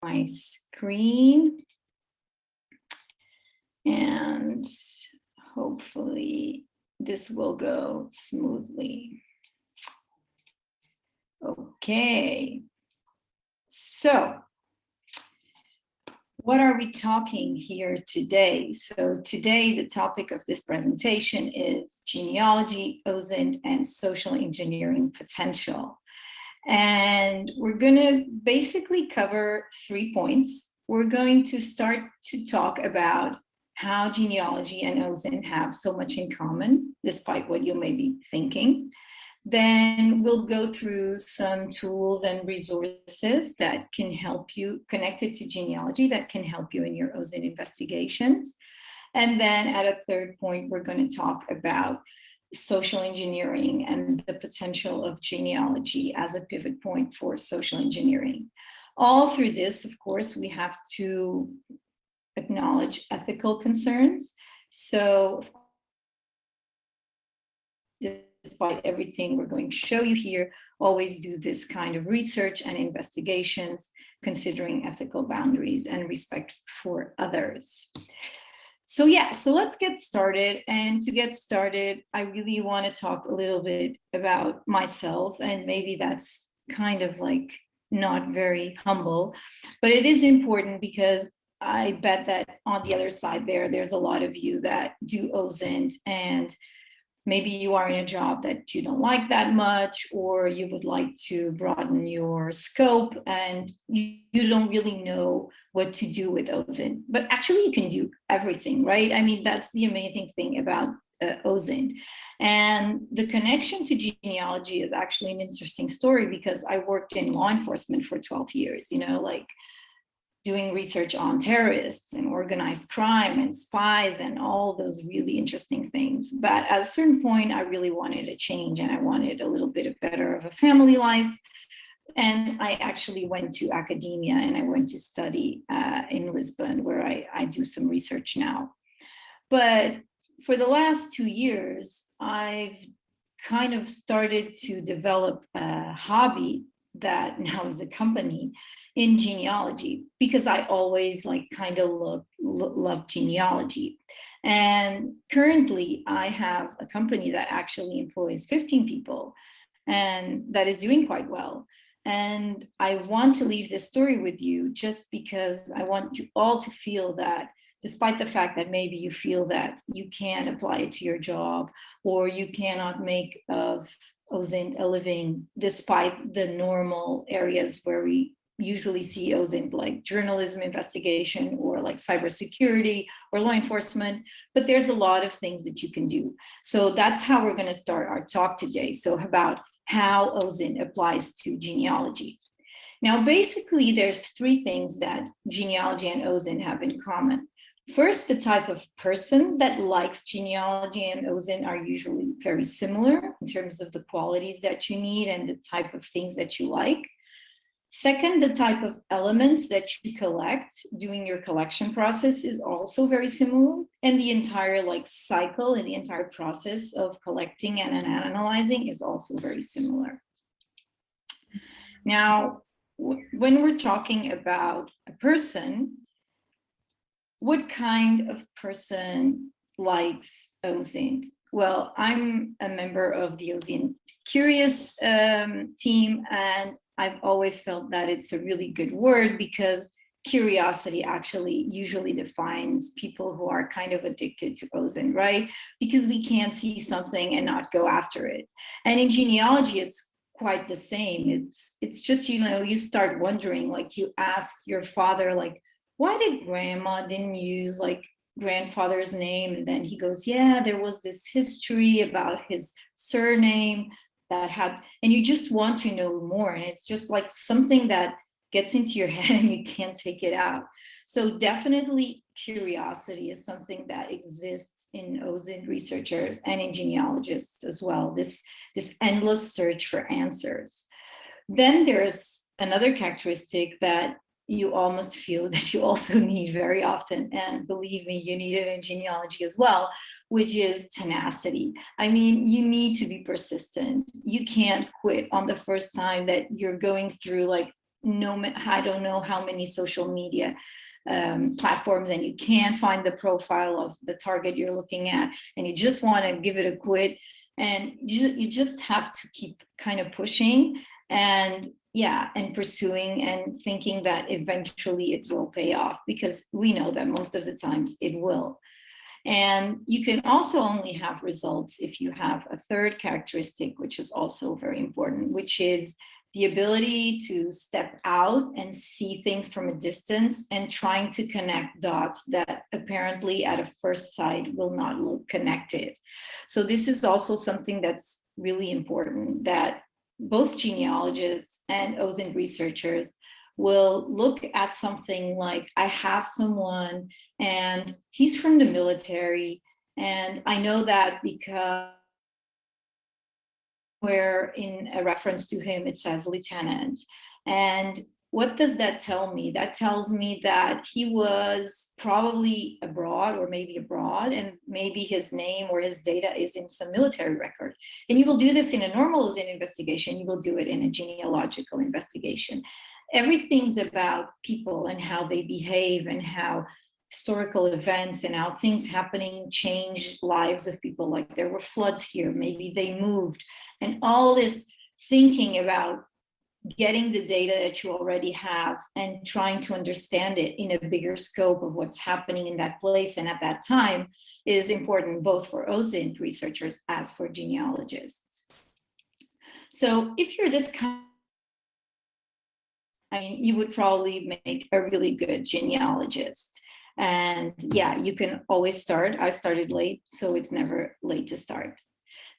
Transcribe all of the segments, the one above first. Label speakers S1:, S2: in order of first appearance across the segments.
S1: my screen and hopefully this will go smoothly. Okay, so what are we talking here today? So today the topic of this presentation is genealogy, OSINT, and social engineering potential. And we're going to basically cover 3 points. We're going to start to talk about how genealogy and OSINT have so much in common, despite what you may be thinking. Then we'll go through some tools and resources that can help you connected to genealogy that can help you in your OSINT investigations. And then at a third point, we're going to talk about social engineering and the potential of genealogy as a pivot point for social engineering. All through this, of course, we have to acknowledge ethical concerns. So despite everything we're going to show you here, always do this kind of research and investigations, considering ethical boundaries and respect for others. So let's get started. And to get started, I really want to talk a little bit about myself, and maybe that's kind of like not very humble, but it is important because I bet that on the other side there's a lot of you that do OSINT, and maybe you are in a job that you don't like that much, or you would like to broaden your scope and you don't really know what to do with OSINT. But actually you can do everything, right? I mean, that's the amazing thing about OSINT. And the connection to genealogy is actually an interesting story because I worked in law enforcement for 12 years, like doing research on terrorists and organized crime and spies and all those really interesting things. But at a certain point, I really wanted a change and I wanted a little bit better of a family life. And I actually went to academia and I went to study in Lisbon, where I do some research now. But for the last 2 years, I've kind of started to develop a hobby that now is a company in genealogy, because I always kind of love genealogy. And currently I have a company that actually employs 15 people and that is doing quite well. And I want to leave this story with you just because I want you all to feel that despite the fact that maybe you feel that you can't apply it to your job or you cannot make of OSINT a living, despite the normal areas where we usually see OSINT, like journalism investigation or like cybersecurity or law enforcement, but there's a lot of things that you can do. So that's how we're going to start our talk today. So about how OSINT applies to genealogy. Now, basically, there's 3 things that genealogy and OSINT have in common. First, the type of person that likes genealogy and OSINT are usually very similar in terms of the qualities that you need and the type of things that you like. Second, the type of elements that you collect during your collection process is also very similar. And the entire cycle and the entire process of collecting and analyzing is also very similar. Now, when we're talking about a person, what kind of person likes OSINT? Well, I'm a member of the OSINT Curious team, and I've always felt that it's a really good word because curiosity actually usually defines people who are kind of addicted to OSINT, right? Because we can't see something and not go after it. And in genealogy, it's quite the same. It's just, you start wondering, you ask your father, why did grandma didn't use grandfather's name? And then he goes, yeah, there was this history about his surname that had, and you just want to know more. And it's just something that gets into your head and you can't take it out. So definitely curiosity is something that exists in OSINT researchers and in genealogists as well, this endless search for answers. Then there's another characteristic that you almost feel that you also need very often, and believe me, you need it in genealogy as well, which is tenacity. I mean, you need to be persistent. You can't quit on the first time that you're going through I don't know how many social media platforms, and you can't find the profile of the target you're looking at, and you just want to give it a quit, and you just have to keep kind of pushing and pursuing and thinking that eventually it will pay off, because we know that most of the times it will. And you can also only have results if you have a third characteristic, which is also very important, which is the ability to step out and see things from a distance and trying to connect dots that apparently at a first sight will not look connected. So this is also something that's really important, that both genealogists and OSINT researchers will look at something like, I have someone and he's from the military, and I know that because where in a reference to him it says lieutenant. And what does that tell me? That tells me that he was probably abroad, or maybe abroad, and maybe his name or his data is in some military record. And you will do this in a normal OSINT investigation, you will do it in a genealogical investigation. Everything's about people and how they behave and how historical events and how things happening change lives of people. Like there were floods here, maybe they moved, and all this thinking about getting the data that you already have and trying to understand it in a bigger scope of what's happening in that place and at that time is important, both for OSINT researchers as for genealogists. So if you're this kind, I mean, you would probably make a really good genealogist. And yeah, you can always start. I started late, so it's never late to start.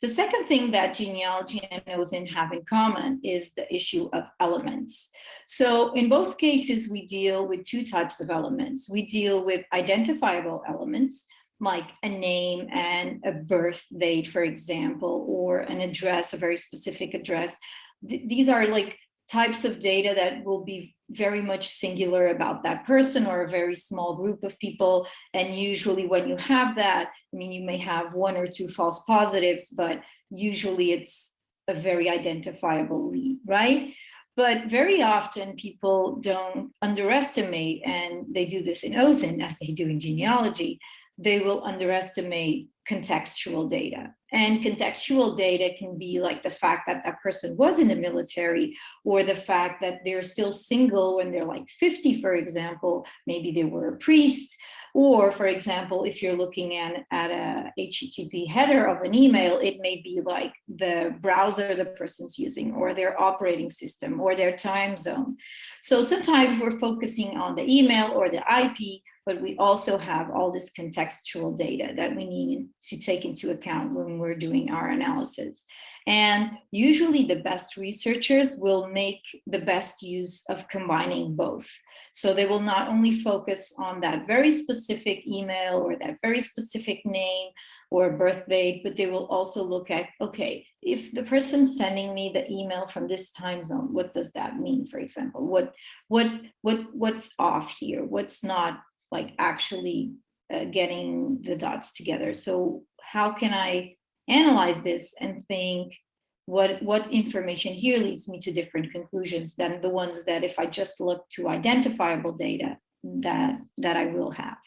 S1: The second thing that genealogy and OSINT have in common is the issue of elements. So in both cases, we deal with two types of elements. We deal with identifiable elements, like a name and a birth date, for example, or an address, a very specific address. These are like types of data that will be very much singular about that person or a very small group of people. And usually when you have that, I mean, you may have one or two false positives, but usually it's a very identifiable lead, right? But very often people don't underestimate, and they do this in OSINT as they do in genealogy, they will underestimate contextual data. And contextual data can be like the fact that that person was in the military, or the fact that they're still single when they're like 50, for example, maybe they were a priest. Or for example, if you're looking at a HTTP header of an email, it may be like the browser the person's using, or their operating system, or their time zone. So sometimes we're focusing on the email or the IP, but we also have all this contextual data that we need to take into account when we're doing our analysis. And usually the best researchers will make the best use of combining both. So they will not only focus on that very specific email or that very specific name or birth date, but they will also look at, okay, if the person's sending me the email from this time zone, what does that mean, for example? What's off here? What's not like actually getting the dots together? So how can I analyze this and think what information here leads me to different conclusions than the ones that if I just look to identifiable data that I will have.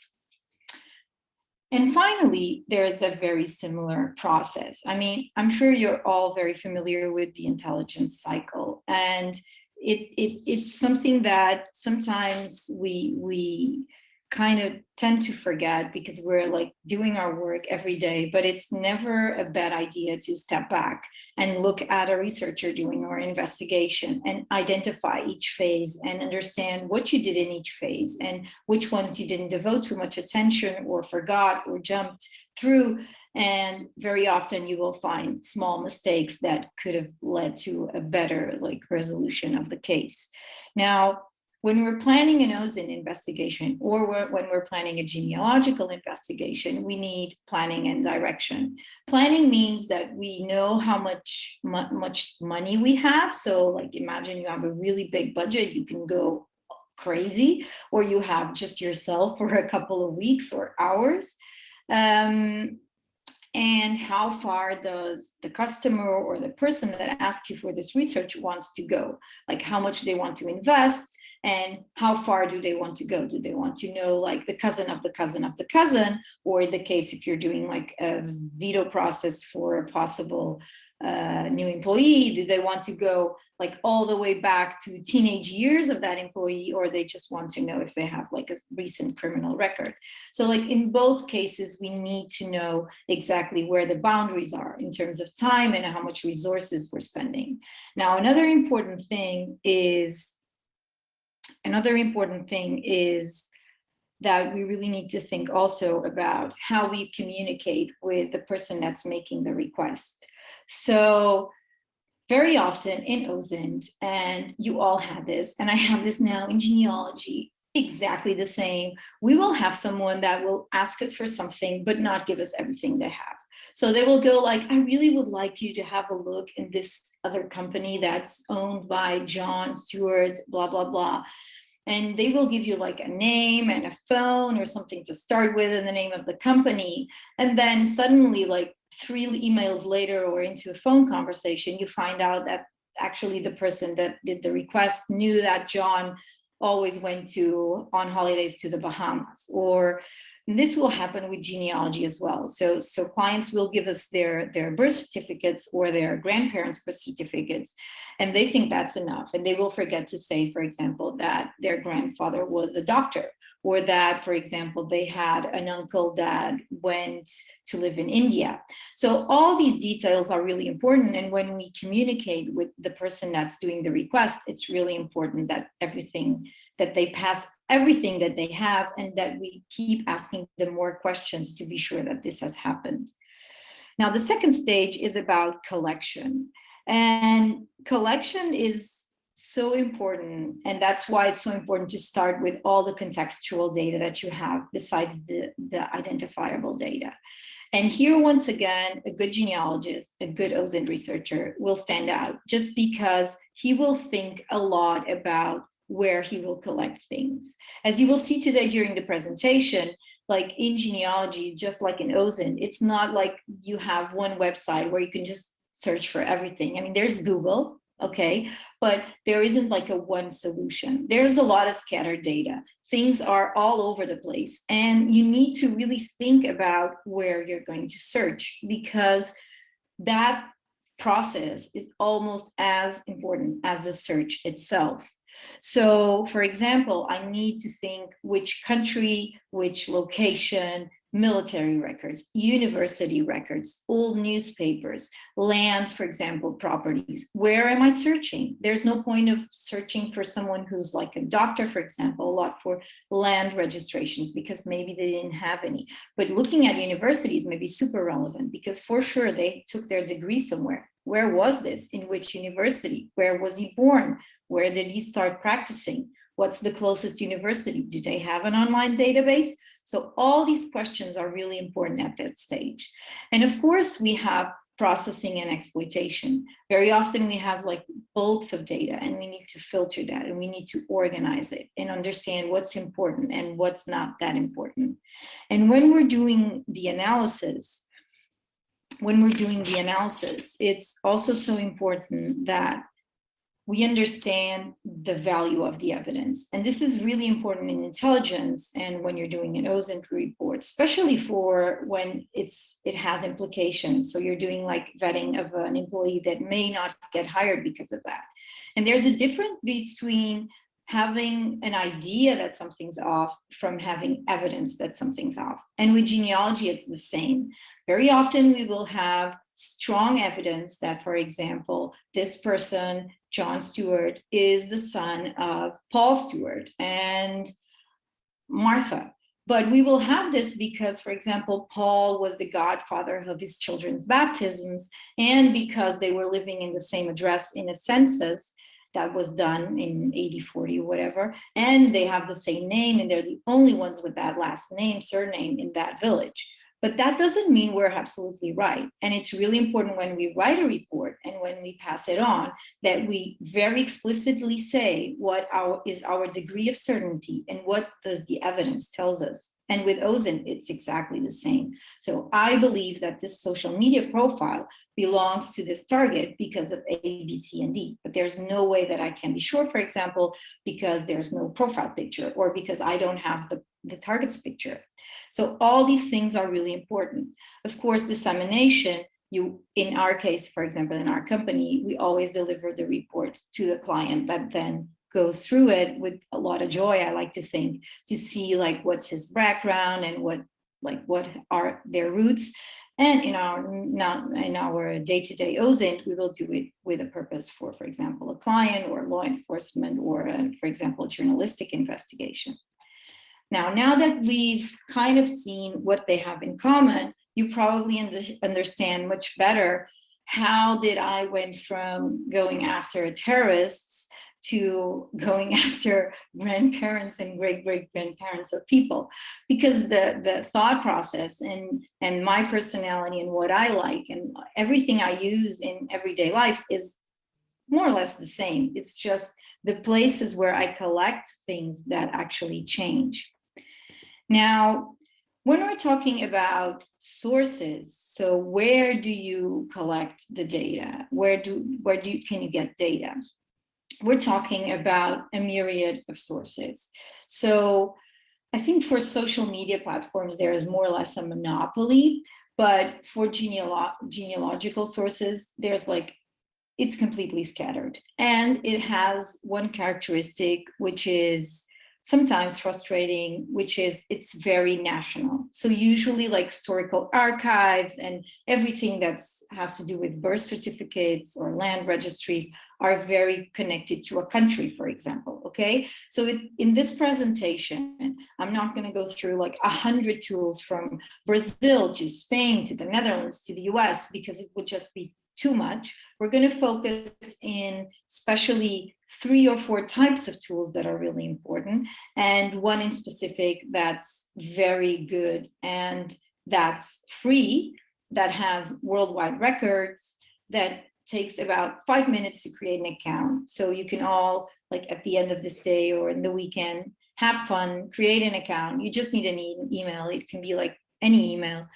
S1: And finally, there's a very similar process. I mean, I'm sure you're all very familiar with the intelligence cycle, and it's something that sometimes we kind of tend to forget because we're like doing our work every day, but it's never a bad idea to step back and look at a researcher doing our investigation and identify each phase and understand what you did in each phase and which ones you didn't devote too much attention or forgot or jumped through. And very often you will find small mistakes that could have led to a better like resolution of the case. Now, when we're planning an OSINT investigation or when we're planning a genealogical investigation, we need planning and direction. Planning means that we know how much money we have. So like imagine you have a really big budget, you can go crazy, or you have just yourself for a couple of weeks or hours. and how far does the customer or the person that asked you for this research wants to go, like how much they want to invest and how far do they want to go. Do they want to know like the cousin of the cousin of the cousin, or in the case if you're doing like a veto process for a possible new employee, do they want to go like all the way back to teenage years of that employee, or they just want to know if they have like a recent criminal record. So like in both cases, we need to know exactly where the boundaries are in terms of time and how much resources we're spending. Now, another important thing is that we really need to think also about how we communicate with the person that's making the request. So very often in OSINT, and you all had this, and I have this now in genealogy, exactly the same. We will have someone that will ask us for something, but not give us everything they have. So they will go like, I really would like you to have a look in this other company that's owned by John Stewart, blah, blah, blah. And they will give you like a name and a phone or something to start with and the name of the company. And then suddenly like 3 emails later or into a phone conversation, you find out that actually the person that did the request knew that John always went on holidays to the Bahamas. Or this will happen with genealogy as well. So clients will give us their birth certificates or their grandparents' birth certificates, and they think that's enough. And they will forget to say, for example, that their grandfather was a doctor, or that, for example, they had an uncle that went to live in India. So all these details are really important. And when we communicate with the person that's doing the request, it's really important that they pass everything that they have, and that we keep asking them more questions to be sure that this has happened. Now, the second stage is about collection. And collection is so important, and that's why it's so important to start with all the contextual data that you have besides the identifiable data. And here, once again, a good genealogist, a good OSINT researcher will stand out, just because he will think a lot about where he will collect things. As you will see today during the presentation, like in genealogy, just like in OSINT, it's not like you have one website where you can just search for everything. I mean, there's Google, okay, but there isn't like a one solution. There's a lot of scattered data. Things are all over the place, and you need to really think about where you're going to search, because that process is almost as important as the search itself. So, for example, I need to think which country, which location, military records, university records, old newspapers, land, for example, properties. Where am I searching? There's no point of searching for someone who's like a doctor, for example, a lot for land registrations, because maybe they didn't have any. But looking at universities may be super relevant, because for sure they took their degree somewhere. Where was this? In which university? Where was he born? Where did he start practicing? What's the closest university? Do they have an online database? So all these questions are really important at that stage. And of course, we have processing and exploitation. Very often we have like bulks of data, and we need to filter that, and we need to organize it and understand what's important and what's not that important. And when we're doing the analysis, it's also so important that we understand the value of the evidence. And this is really important in intelligence and when you're doing an OSINT report, especially for when it has implications. So you're doing like vetting of an employee that may not get hired because of that. And there's a difference between having an idea that something's off from having evidence that something's off. And with genealogy, it's the same. Very often we will have strong evidence that, for example, this person, John Stewart, is the son of Paul Stewart and Martha. But we will have this because, for example, Paul was the godfather of his children's baptisms, and because they were living in the same address in a census that was done in 8040 or whatever, and they have the same name, and they're the only ones with that last name, surname in that village. But that doesn't mean we're absolutely right. And it's really important when we write a report and when we pass it on that we very explicitly say what is our degree of certainty and what does the evidence tells us. And with OSINT, it's exactly the same. So I believe that this social media profile belongs to this target because of A, B, C, and D. But there's no way that I can be sure, for example, because there's no profile picture or because I don't have the target's picture. So all these things are really important. Of course, dissemination, in our case, for example, in our company, we always deliver the report to the client that then goes through it with a lot of joy, I like to think, to see like what's his background and what are their roots. And in our day-to-day OSINT, we will do it with a purpose for example, a client or law enforcement or, for example, journalistic investigation. Now that we've kind of seen what they have in common, you probably understand much better how did I went from going after terrorists to going after grandparents and great-great-grandparents of people, because the thought process and my personality and what I like and everything I use in everyday life is more or less the same. It's just the places where I collect things that actually change. Now, when we're talking about sources, so where do you collect the data? Can you get data? We're talking about a myriad of sources. So I think for social media platforms, there is more or less a monopoly, but for genealogical sources, there's it's completely scattered. And it has one characteristic, which is sometimes frustrating, which is it's very national. So usually historical archives and everything that has to do with birth certificates or land registries are very connected to a country, for example, okay? So in this presentation, I'm not gonna go through 100 tools from Brazil to Spain to the Netherlands to the US because it would just be too much. We're gonna focus in especially 3 or 4 types of tools that are really important, and one in specific that's very good and that's free, that has worldwide records, that takes about 5 minutes to create an account. So you can all, at the end of this day or in the weekend, have fun, create an account. You just need an email. It can be any email.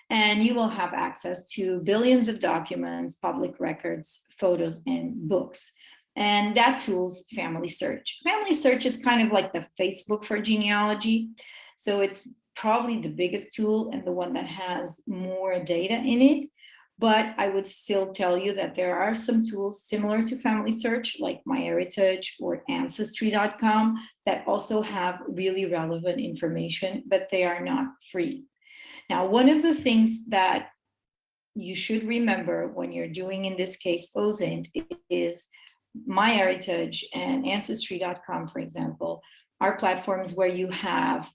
S1: And you will have access to billions of documents, public records, photos, and books. And that tool's Family Search. Family Search is kind of like the Facebook for genealogy. So it's probably the biggest tool and the one that has more data in it. But I would still tell you that there are some tools similar to Family Search, like MyHeritage or Ancestry.com, that also have really relevant information, but they are not free. Now, one of the things that you should remember when you're doing, in this case, OSINT, is MyHeritage and Ancestry.com, for example, are platforms where you have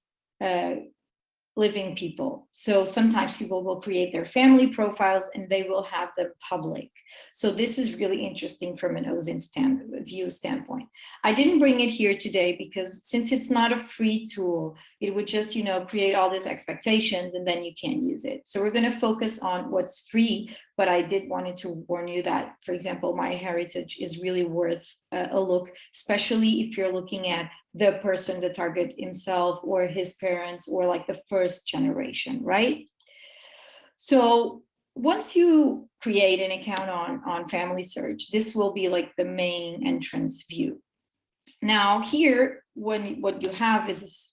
S1: living people. So sometimes people will create their family profiles and they will have them public. So this is really interesting from an OSINT standpoint. I didn't bring it here today because since it's not a free tool, it would just, create all these expectations and then you can't use it. So we're going to focus on what's free, but I did wanted to warn you that, for example, MyHeritage is really worth a look, especially if you're looking at the person, the target himself or his parents or the first generation, right? So once you create an account on Family Search, this will be the main entrance view. Now here, what you have is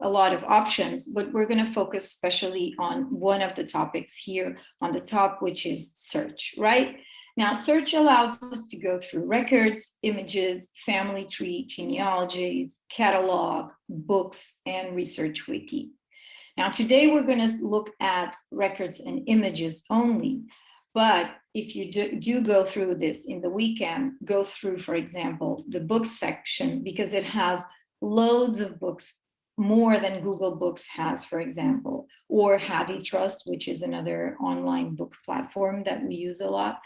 S1: a lot of options, but we're going to focus especially on one of the topics here on the top, which is search, right? Now, search allows us to go through records, images, family tree, genealogies, catalog, books, and research wiki. Now, today we're going to look at records and images only, but if you do go through this in the weekend, go through, for example, the books section, because it has loads of books, more than Google Books has, for example, or HathiTrust, which is another online book platform that we use a lot.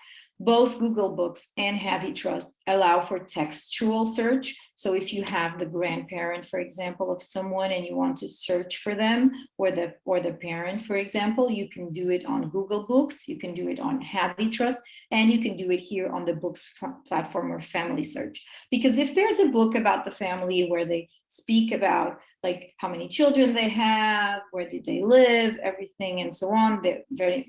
S1: Both Google Books and HathiTrust allow for textual search. So if you have the grandparent, for example, of someone and you want to search for them, or the parent, for example, you can do it on Google Books, you can do it on HathiTrust, and you can do it here on the Books platform or Family Search. Because if there's a book about the family where they speak about like how many children they have, where did they live, everything and so on,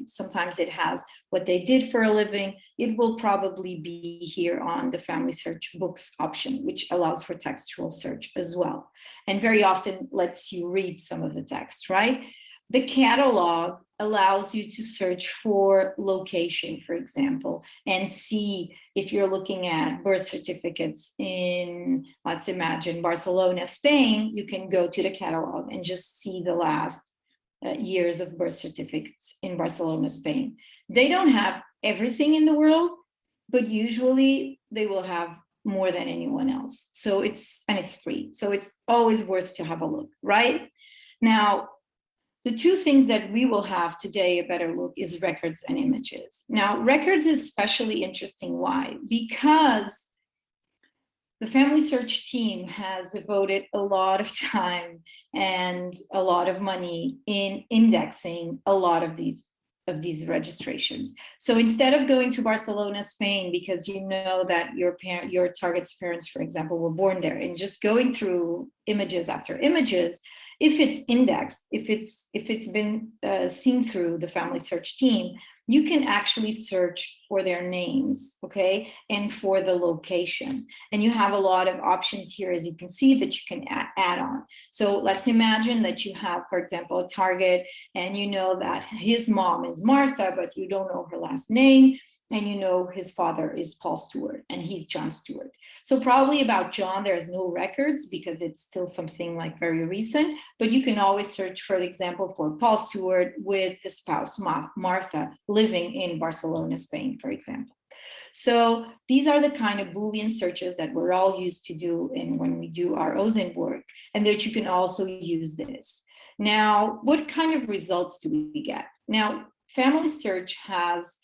S1: sometimes it has what they did for a living, it will probably be here on the Family Search Books option, which allows for textual search as well. And very often lets you read some of the text, right? The catalog allows you to search for location, for example, and see if you're looking at birth certificates in, let's imagine, Barcelona, Spain, you can go to the catalog and just see the last years of birth certificates in Barcelona, Spain. They don't have everything in the world, but usually they will have more than anyone else. So it's free. So it's always worth to have a look, right? Now, the two things that we will have today a better look is records and images. Now, records is especially interesting. Why? Because the Family Search team has devoted a lot of time and a lot of money in indexing a lot of these registrations. So instead of going to Barcelona, Spain, because you know that your target's parents, for example, were born there, and just going through images after images, if it's indexed, if it's been seen through the Family Search team, you can actually search for their names, okay, and for the location. And you have a lot of options here, as you can see, that you can add on. So let's imagine that you have, for example, a target, and you know that his mom is Martha, but you don't know her last name. And you know his father is Paul Stewart and he's John Stewart. So probably about John, there's no records because it's still something like very recent, but you can always search, for example, for Paul Stewart with the spouse Martha living in Barcelona, Spain, for example. So these are the kind of Boolean searches that we're all used to do when we do our OSINT work, and that you can also use this. Now, what kind of results do we get? Now, Family Search has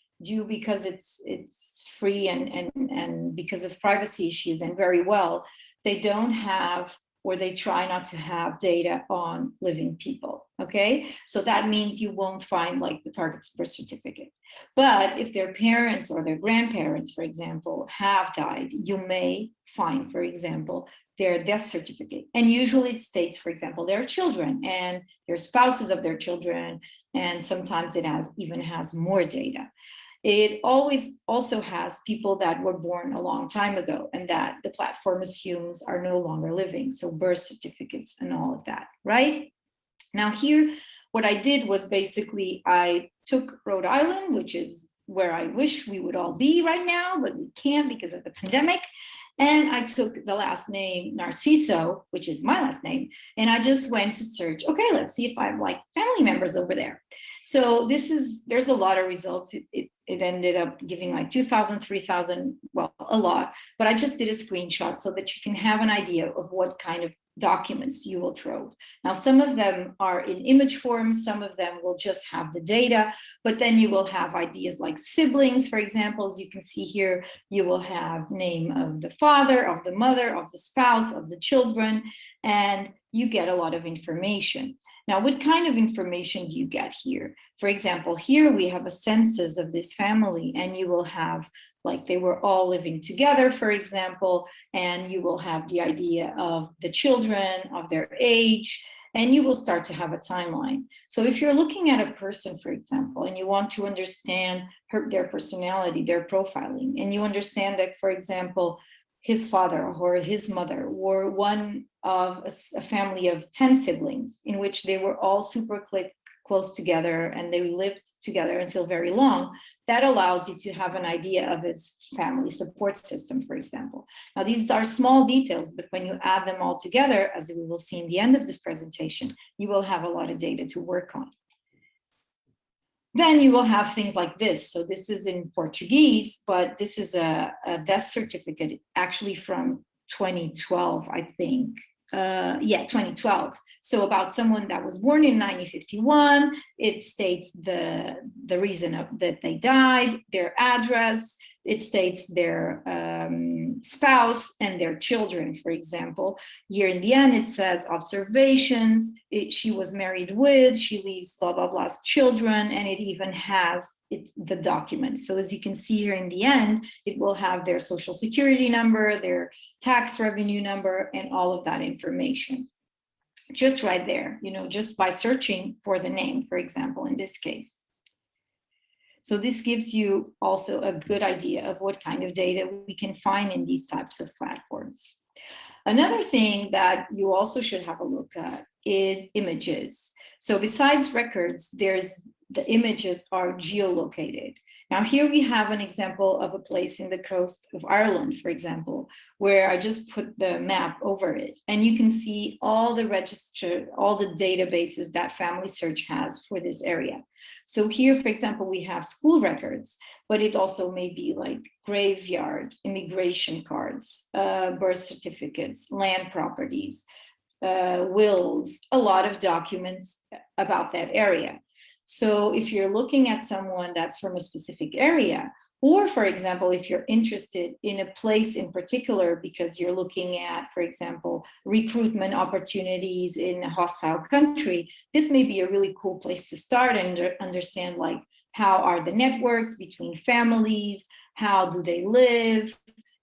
S1: because it's free and because of privacy issues, and very well, they don't have, or they try not to have, data on living people, okay? So that means you won't find like the target's birth certificate. But if their parents or their grandparents, for example, have died, you may find, for example, their death certificate. And usually it states, for example, their children and their spouses of their children, and sometimes it even has more data. It always also has people that were born a long time ago and that the platform assumes are no longer living. So birth certificates and all of that, right? Now here, what I did was basically I took Rhode Island, which is where I wish we would all be right now, but we can't because of the pandemic. And I took the last name Narciso, which is my last name, and I just went to search, okay, let's see if I have like family members over there. So there's a lot of results. It ended up giving like 2,000, 3,000, well, a lot, but I just did a screenshot so that you can have an idea of what kind of documents you will trove. Now, some of them are in image form, some of them will just have the data, but then you will have ideas like siblings, for example. As you can see here, you will have name of the father, of the mother, of the spouse, of the children, and you get a lot of information. Now, what kind of information do you get here? For example, here we have a census of this family, and you will have like they were all living together, for example, and you will have the idea of the children, of their age, and you will start to have a timeline. So if you're looking at a person, for example, and you want to understand their personality, their profiling, and you understand that, for example, his father or his mother were one of a family of 10 siblings in which they were all super close together and they lived together until very long, that allows you to have an idea of his family support system, for example. Now, these are small details, but when you add them all together, as we will see in the end of this presentation, you will have a lot of data to work on. Then you will have things like this. So this is in Portuguese, but this is a death certificate, actually from 2012, I think. 2012. So about someone that was born in 1951, it states the reason that they died, their address, it states their spouse and their children, for example. Here in the end, it says observations, she was married with, she leaves blah, blah, blah's children, and it even has the documents. So as you can see here in the end, it will have their social security number, their tax revenue number, and all of that information. Just right there, just by searching for the name, for example, in this case. So this gives you also a good idea of what kind of data we can find in these types of platforms. Another thing that you also should have a look at is images. So besides records, the images are geolocated. Now here we have an example of a place in the coast of Ireland, for example, where I just put the map over it. And you can see all the databases that Family Search has for this area. So here, for example, we have school records, but it also may be like graveyard, immigration cards, birth certificates, land properties, wills, a lot of documents about that area. So if you're looking at someone that's from a specific area, or for example, if you're interested in a place in particular because you're looking at, for example, recruitment opportunities in a hostile country, this may be a really cool place to start and understand like how are the networks between families, how do they live,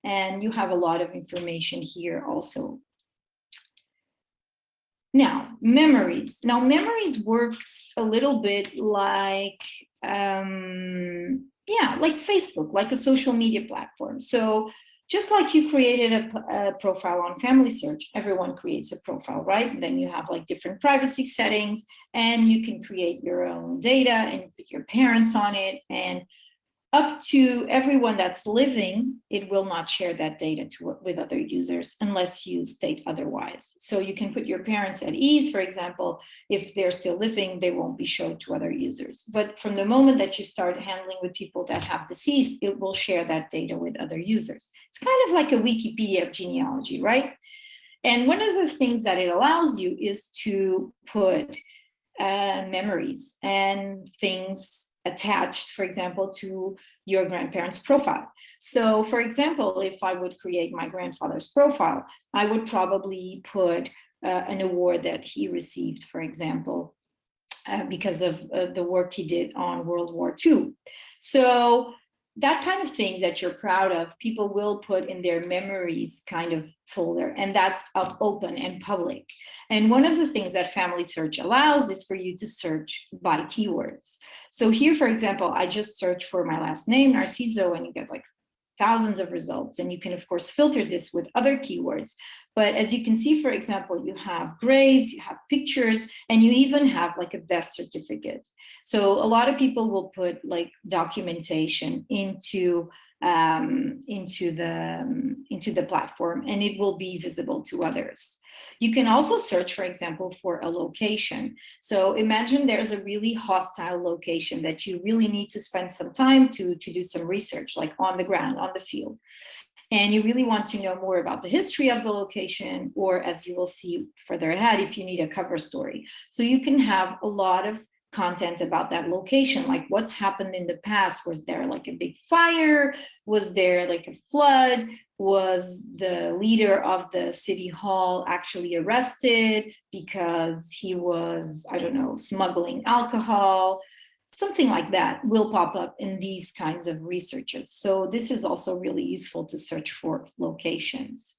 S1: and you have a lot of information here also. Now, memories. Now, memories works a little bit like, like Facebook, like a social media platform. So just like you created a profile on Family Search, everyone creates a profile, right? And then you have like different privacy settings, and you can create your own data and put your parents on it, and up to everyone that's living, it will not share that data with other users unless you state otherwise. So you can put your parents at ease, for example, if they're still living, they won't be shown to other users. But from the moment that you start handling with people that have deceased, it will share that data with other users. It's kind of like a Wikipedia of genealogy, right? And one of the things that it allows you is to put memories and things attached, for example, to your grandparents' profile. So for example, if I would create my grandfather's profile, I would probably put an award that he received, for example, because of the work he did on World War II. So that kind of things that you're proud of, people will put in their memories kind of folder, and that's open and public. And one of the things that Family Search allows is for you to search by keywords. So here, for example, I just search for my last name, Narciso, and you get like thousands of results. And you can, of course, filter this with other keywords. But as you can see, for example, you have graves, you have pictures, and you even have like a death certificate. So a lot of people will put like documentation into the platform, and it will be visible to others. You can also search, for example, for a location. So imagine there's a really hostile location that you really need to spend some time to do some research, like on the ground, on the field. And you really want to know more about the history of the location, or as you will see further ahead, if you need a cover story. So you can have a lot of content about that location, like what's happened in the past. Was there like a big fire? Was there like a flood? Was the leader of the city hall actually arrested because he was, I don't know, smuggling alcohol? Something like that will pop up in these kinds of researches. So this is also really useful to search for locations.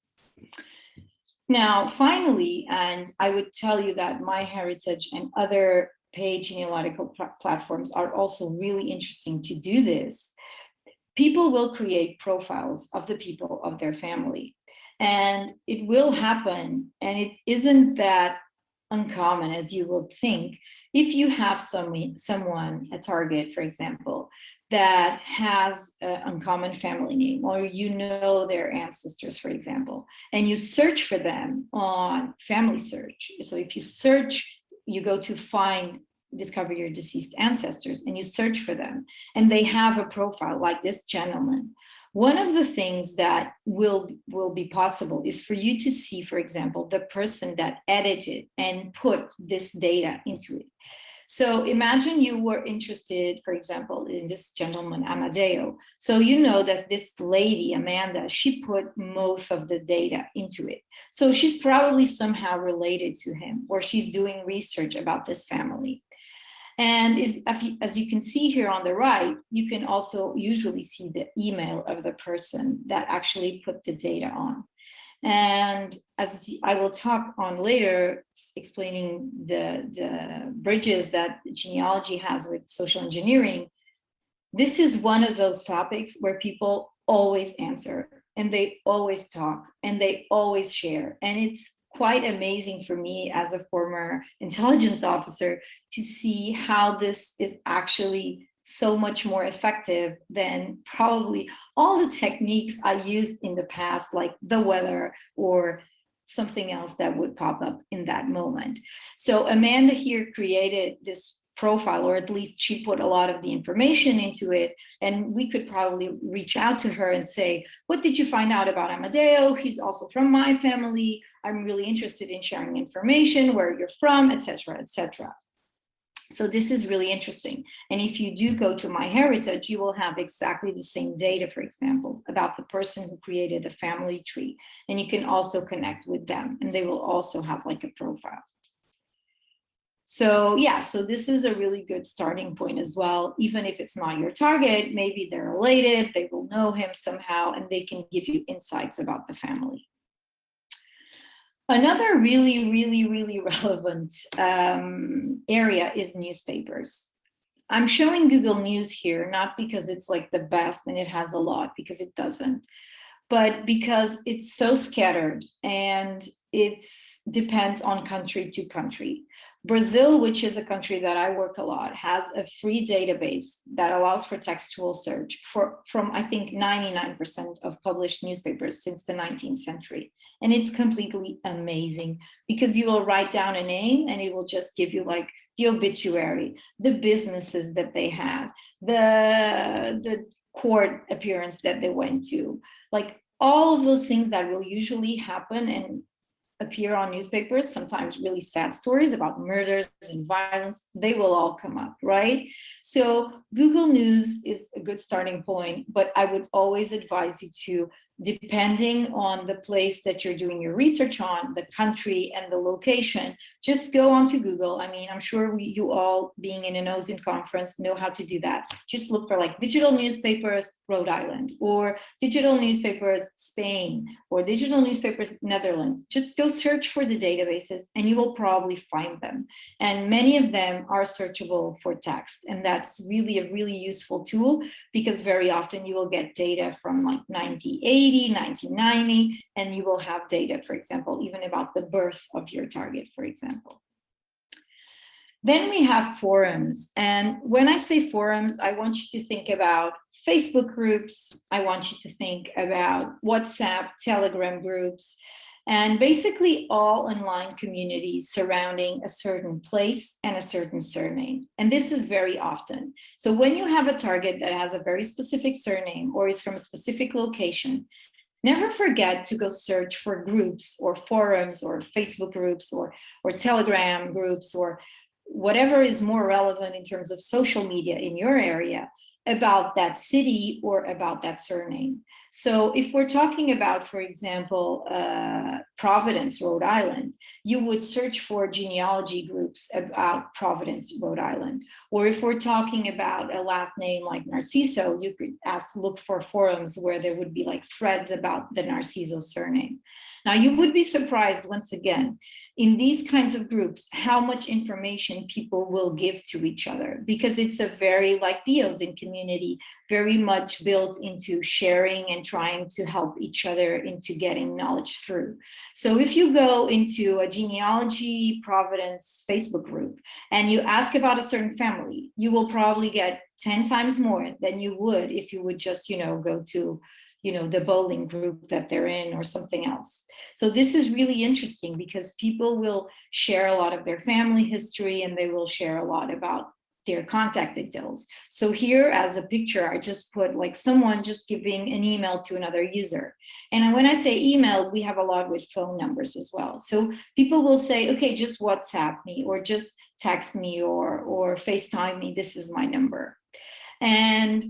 S1: Now, finally, and I would tell you that MyHeritage and other paid genealogical platforms are also really interesting to do this. People will create profiles of the people of their family, and it will happen, and it isn't that uncommon as you would think. If you have someone, a target, for example, that has an uncommon family name, or you know their ancestors, for example, and you search for them on Family Search. So if you search, you go to discover your deceased ancestors, and you search for them, and they have a profile like this gentleman. One of the things that will be possible is for you to see, for example, the person that edited and put this data into it. So imagine you were interested, for example, in this gentleman, Amadeo. So you know that this lady, Amanda, she put most of the data into it. So she's probably somehow related to him, or she's doing research about this family. And as you can see here on the right, you can also usually see the email of the person that actually put the data on. And as I will talk on later, explaining the bridges that genealogy has with social engineering, this is one of those topics where people always answer, and they always talk, and they always share. And it's quite amazing for me as a former intelligence officer to see how this is actually so much more effective than probably all the techniques I used in the past, like the weather or something else that would pop up in that moment. So Amanda here created this profile, or at least she put a lot of the information into it, and we could probably reach out to her and say, what did you find out about Amadeo? He's also from my family. I'm really interested in sharing information, where you're from, etc., etc. So this is really interesting. And if you do go to MyHeritage, you will have exactly the same data, for example, about the person who created the family tree. And you can also connect with them, and they will also have like a profile. So yeah, so this is a really good starting point as well. Even if it's not your target, maybe they're related, they will know him somehow, and they can give you insights about the family. Another really relevant area is newspapers. I'm showing Google News here, not because it's like the best and it has a lot, because it doesn't, but because it's so scattered and it depends on country to country. Brazil, which is a country that I work a lot, has a free database that allows for textual search from I think 99% of published newspapers since the 19th century. And it's completely amazing because you will write down a name and it will just give you like the obituary, the businesses that they had, the court appearance that they went to, like all of those things that will usually happen and appear on newspapers, sometimes really sad stories about murders and violence, they will all come up, right? So Google News is a good starting point, but I would always advise you to, depending on the place that you're doing your research on, the country and the location, just go onto Google. I mean, I'm sure you all, being in an OSINT conference, know how to do that. Just look for like digital newspapers, Rhode Island, or digital newspapers, Spain, or digital newspapers, Netherlands. Just go search for the databases and you will probably find them. And many of them are searchable for text. And that's really a really useful tool because very often you will get data from like 1980, 1990, and you will have data, for example, even about the birth of your target, for example. Then we have forums. And when I say forums, I want you to think about Facebook groups. I want you to think about WhatsApp, Telegram groups, and basically all online communities surrounding a certain place and a certain surname. And this is very often. So when you have a target that has a very specific surname or is from a specific location, never forget to go search for groups or forums or Facebook groups or Telegram groups or whatever is more relevant in terms of social media in your area about that city or about that surname. So if we're talking about, for example, Providence, Rhode Island, you would search for genealogy groups about Providence, Rhode Island. Or if we're talking about a last name like Narciso, you could look for forums where there would be like threads about the Narciso surname. Now, you would be surprised, once again, in these kinds of groups, how much information people will give to each other, because it's a very, like the OSINT community, very much built into sharing and trying to help each other into getting knowledge through. So if you go into a genealogy Providence Facebook group and you ask about a certain family, you will probably get 10 times more than you would if you would just, go to the bowling group that they're in or something else. So this is really interesting because people will share a lot of their family history and they will share a lot about their contact details. So here as a picture, I just put like someone just giving an email to another user. And when I say email, we have a lot with phone numbers as well. So people will say, okay, just WhatsApp me or just text me or FaceTime me, this is my number. And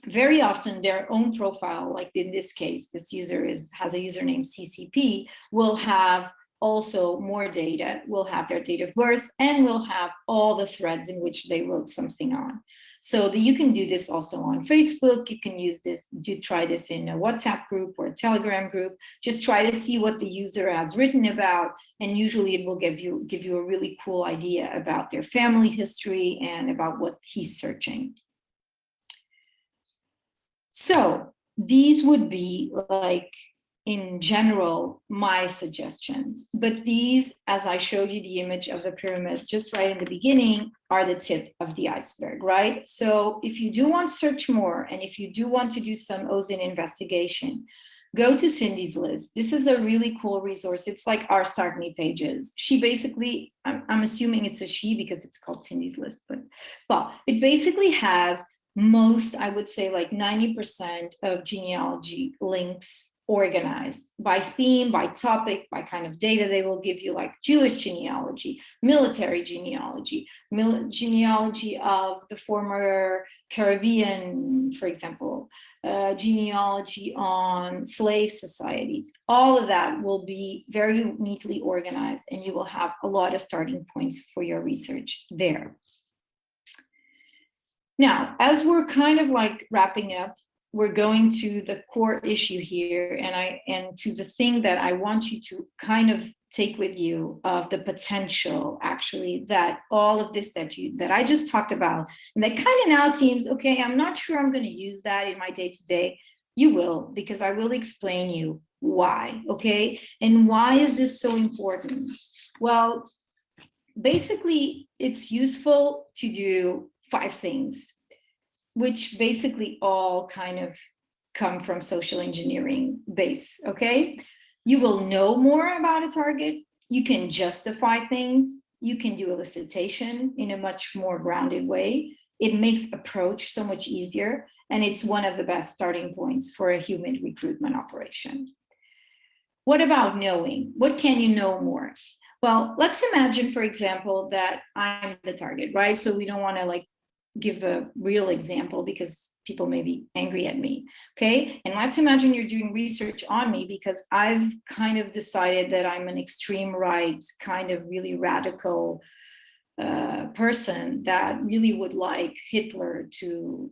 S1: very often their own profile, like in this case, this user has a username CCP, will have also more data, will have their date of birth, and will have all the threads in which they wrote something on. So you can do this also on Facebook. You can use this, try this in a WhatsApp group or a Telegram group. Just try to see what the user has written about, and usually it will give you a really cool idea about their family history and about what he's searching. So these would be like, in general, my suggestions. But these, as I showed you the image of the pyramid just right in the beginning, are the tip of the iceberg, right? So if you do want to search more, and if you do want to do some OSINT investigation, go to Cindy's list. This is a really cool resource. It's like our Start Me pages. She basically, I'm assuming it's a she because it's called Cindy's list, but well, it basically has most, I would say like 90% of genealogy links organized by theme, by topic, by kind of data. They will give you like Jewish genealogy, military genealogy, genealogy of the former Caribbean, for example, genealogy on slave societies. All of that will be very neatly organized, and you will have a lot of starting points for your research there. Now, as we're kind of like wrapping up, we're going to the core issue here, and to the thing that I want you to kind of take with you of the potential, actually, that all of this that I just talked about, and that kind of now seems, okay, I'm not sure I'm going to use that in my day-to-day. You will, because I will explain you why, okay? And why is this so important? Well, basically, it's useful to do 5 things, which basically all kind of come from social engineering base, okay? You will know more about a target. You can justify things. You can do elicitation in a much more grounded way. It makes approach so much easier, and it's one of the best starting points for a human recruitment operation. What about knowing? What can you know more? Well, let's imagine, for example, that I'm the target, right? So we don't want to like give a real example because people may be angry at me, okay? And let's imagine you're doing research on me because I've kind of decided that I'm an extreme right, kind of really radical person that really would like Hitler to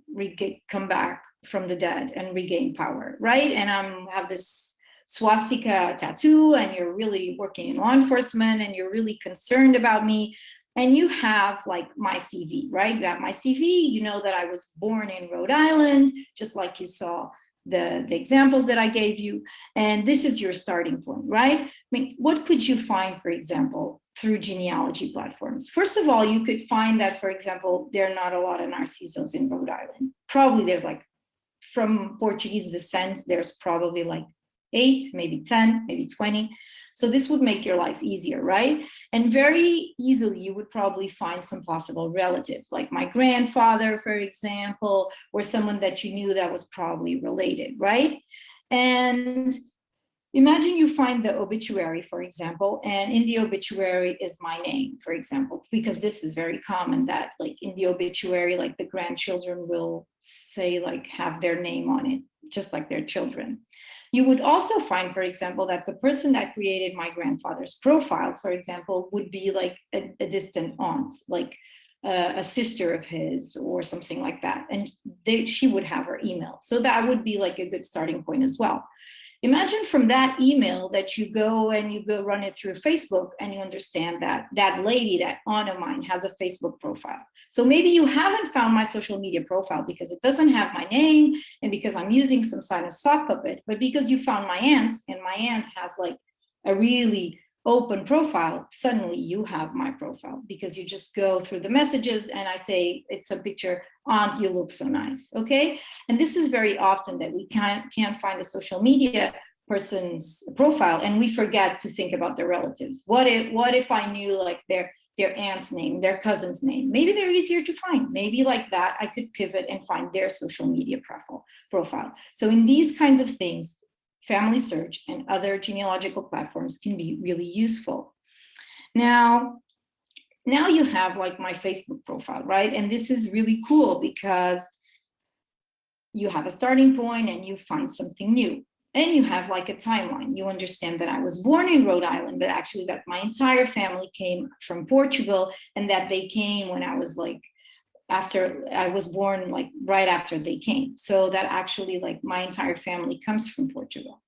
S1: come back from the dead and regain power, right? And I have this swastika tattoo, and you're really working in law enforcement, and you're really concerned about me. And you have like my CV, right? You have my CV, you know that I was born in Rhode Island, just like you saw the examples that I gave you. And this is your starting point, right? I mean, what could you find, for example, through genealogy platforms? First of all, you could find that, for example, there are not a lot of Narcisos in Rhode Island. Probably there's like, from Portuguese descent, there's probably like 8, maybe 10, maybe 20. So this would make your life easier, right? And very easily, you would probably find some possible relatives, like my grandfather, for example, or someone that you knew that was probably related, right? And imagine you find the obituary, for example, and in the obituary is my name, for example, because this is very common that like in the obituary, like the grandchildren will say like have their name on it, just like their children. You would also find, for example, that the person that created my grandfather's profile, for example, would be like a distant aunt, like a sister of his or something like that. And she would have her email. So that would be like a good starting point as well. Imagine from that email that you go run it through Facebook, and you understand that that lady, that aunt of mine, has a Facebook profile. So maybe you haven't found my social media profile because it doesn't have my name and because I'm using some kind of sock puppet, but because you found my aunt's, and my aunt has like a really open profile, suddenly you have my profile because you just go through the messages and I say, it's a picture, aunt, you look so nice, okay? And this is very often that we can't find a social media person's profile and we forget to think about their relatives. What if I knew like their aunt's name, their cousin's name. Maybe they're easier to find. Maybe like that, I could pivot and find their social media profile. So in these kinds of things, family search and other genealogical platforms can be really useful. Now you have like my Facebook profile, right? And this is really cool because you have a starting point and you find something new. And you have like a timeline. You understand that I was born in Rhode Island, but actually that my entire family came from Portugal, and that they came when I was like, after I was born, like right after they came. So that actually like my entire family comes from Portugal.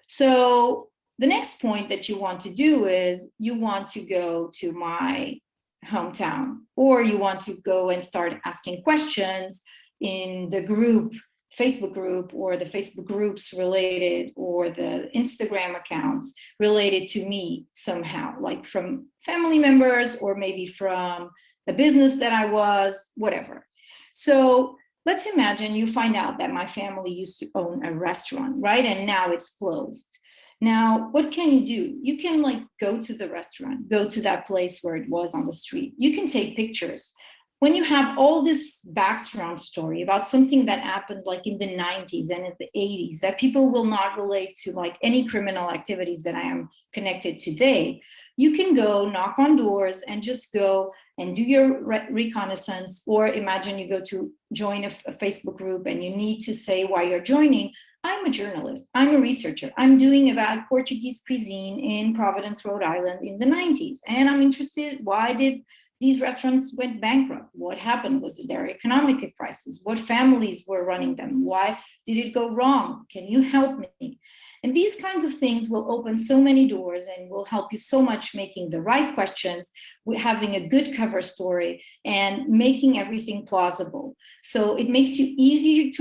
S1: So the next point that you want to do is you want to go to my hometown, or you want to go and start asking questions in the group, Facebook group, or the Facebook groups related, or the Instagram accounts related to me somehow, like from family members, or maybe from the business that I was, whatever. So let's imagine you find out that my family used to own a restaurant, right? And now it's closed. Now, what can you do? You can like go to the restaurant, go to that place where it was on the street. You can take pictures. When you have all this background story about something that happened like in the 90s and in the 80s that people will not relate to, like any criminal activities that I am connected today, you can go knock on doors and just go and do your reconnaissance. Or imagine you go to join a Facebook group and you need to say why you're joining. I'm a journalist, I'm a researcher, I'm doing about Portuguese cuisine in Providence, Rhode Island in the 90s. And I'm interested, why did these restaurants went bankrupt? What happened? Was there economic crisis? What families were running them? Why did it go wrong? Can you help me? And these kinds of things will open so many doors and will help you so much making the right questions, having a good cover story, and making everything plausible. So it makes it easier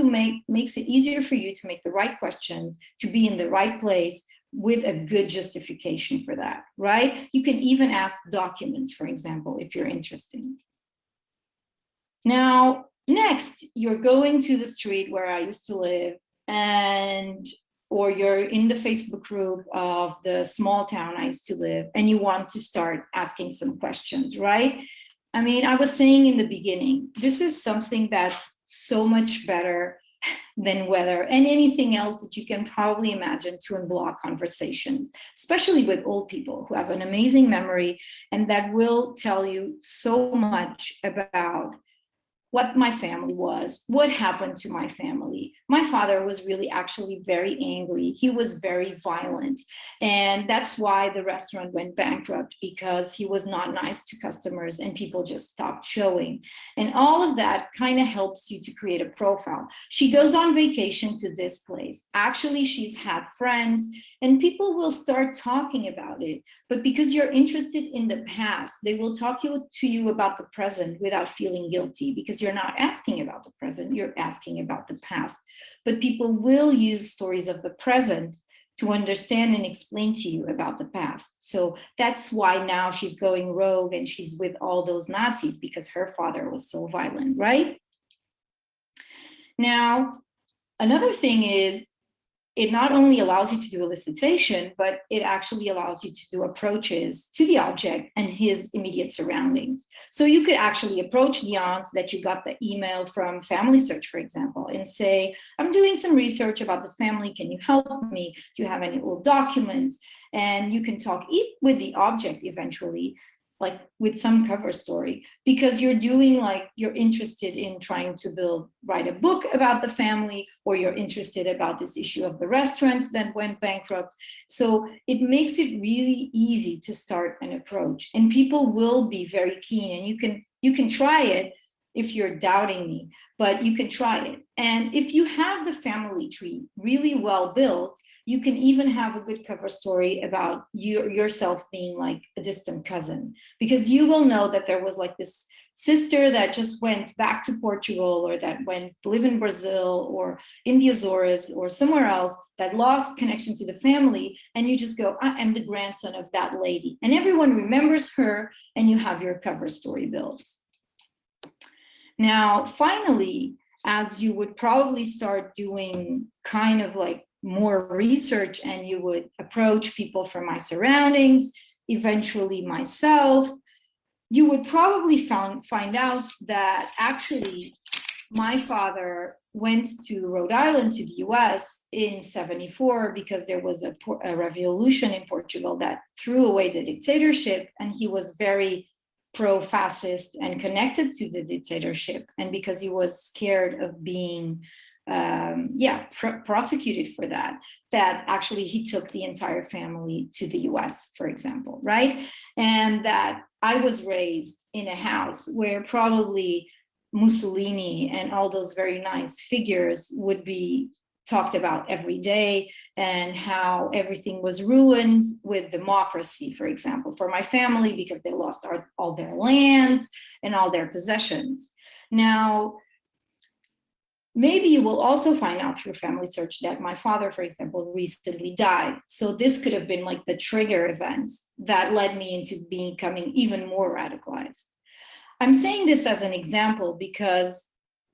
S1: for you to make the right questions, to be in the right place, with a good justification for that, right? You can even ask documents, for example, if you're interested. Now, next, you're going to the street where I used to live, or you're in the Facebook group of the small town I used to live, and you want to start asking some questions, right? I mean, I was saying in the beginning, this is something that's so much better than weather and anything else that you can probably imagine to unblock conversations, especially with old people who have an amazing memory and that will tell you so much about what my family was, what happened to my family. My father was really actually very angry. He was very violent. And that's why the restaurant went bankrupt, because he was not nice to customers and people just stopped showing. And all of that kind of helps you to create a profile. She goes on vacation to this place. Actually, she's had friends and people will start talking about it. But because you're interested in the past, they will talk to you about the present without feeling guilty, because you're not asking about the present, you're asking about the past. But people will use stories of the present to understand and explain to you about the past. So that's why now she's going rogue and she's with all those Nazis, because her father was so violent, right? Now, another thing is, it not only allows you to do elicitation, but it actually allows you to do approaches to the object and his immediate surroundings. So you could actually approach the aunt that you got the email from Family Search, for example, and say, I'm doing some research about this family. Can you help me? Do you have any old documents? And you can talk with the object eventually, like with some cover story, because you're interested in trying to write a book about the family, or you're interested about this issue of the restaurants that went bankrupt. So it makes it really easy to start an approach, and people will be very keen. And you can try it if you're doubting me, but you can try it. And if you have the family tree really well built, you can even have a good cover story about yourself being like a distant cousin, because you will know that there was like this sister that just went back to Portugal, or that went to live in Brazil or in the Azores or somewhere else, that lost connection to the family. And you just go, I am the grandson of that lady. And everyone remembers her, and you have your cover story built. Now, finally, as you would probably start doing kind of like more research, and you would approach people from my surroundings, eventually myself, you would probably find out that actually my father went to Rhode Island, to the US in 74, because there was a revolution in Portugal that threw away the dictatorship, and he was very pro-fascist and connected to the dictatorship. And because he was scared of being prosecuted for that actually he took the entire family to the US, for example, right? And that I was raised in a house where probably Mussolini and all those very nice figures would be talked about every day, and how everything was ruined with democracy, for example, for my family, because they lost all their lands and all their possessions. Now, maybe you will also find out through family search that my father, for example, recently died. So this could have been like the trigger event that led me into becoming even more radicalized. I'm saying this as an example because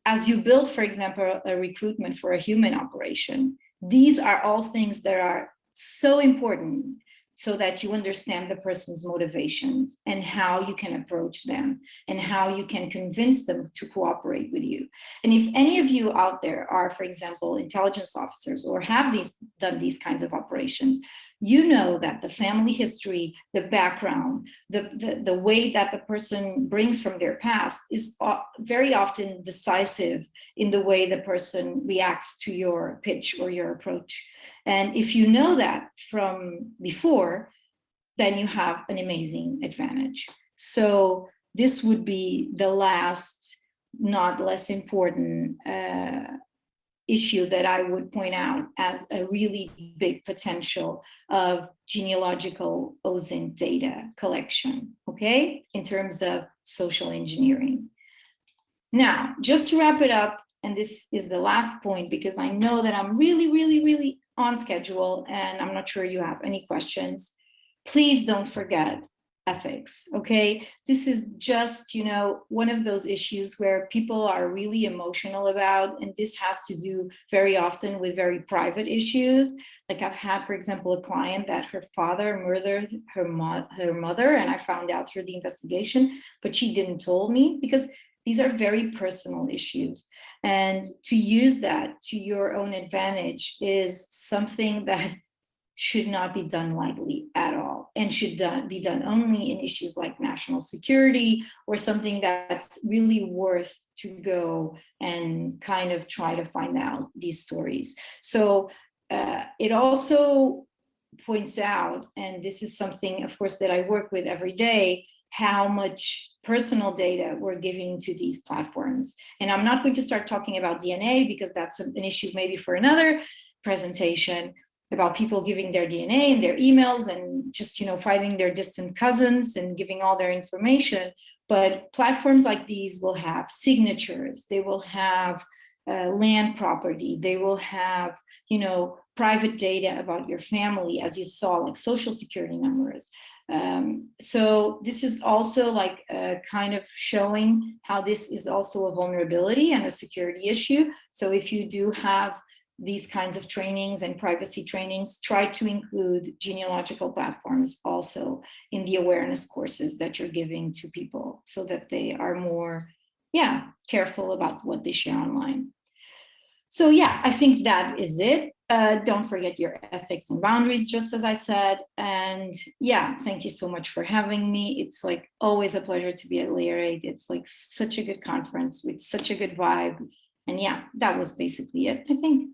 S1: as you build, for example, a recruitment for a human operation, these are all things that are so important so that you understand the person's motivations and how you can approach them and how you can convince them to cooperate with you. And if any of you out there are, for example, intelligence officers or have done these kinds of operations, you know that the family history, the background, the way that the person brings from their past is very often decisive in the way the person reacts to your pitch or your approach. And if you know that from before, then you have an amazing advantage. So this would be the last, not less important issue that I would point out as a really big potential of genealogical OSINT data collection, okay, in terms of social engineering. Now, just to wrap it up, and this is the last point because I know that I'm really on schedule and I'm not sure you have any questions. Please don't forget ethics, okay? This is just, one of those issues where people are really emotional about, and this has to do very often with very private issues. Like I've had, for example, a client that her father murdered her mother, and I found out through the investigation, but she didn't tell me because these are very personal issues. And to use that to your own advantage is something that should not be done lightly at all, and should be done only in issues like national security or something that's really worth to go and kind of try to find out these stories. So it also points out, and this is something, of course, that I work with every day, how much personal data we're giving to these platforms. And I'm not going to start talking about DNA because that's an issue maybe for another presentation, about people giving their DNA and their emails and just, finding their distant cousins and giving all their information. But platforms like these will have signatures, they will have land property, they will have, private data about your family, as you saw, like social security numbers. So this is also like kind of showing how this is also a vulnerability and a security issue. So if you do have these kinds of trainings and privacy trainings, try to include genealogical platforms also in the awareness courses that you're giving to people so that they are more, careful about what they share online. So I think that is it. Don't forget your ethics and boundaries, just as I said. And thank you so much for having me. It's like always a pleasure to be at Layer 8. It's like such a good conference with such a good vibe. And that was basically it, I think.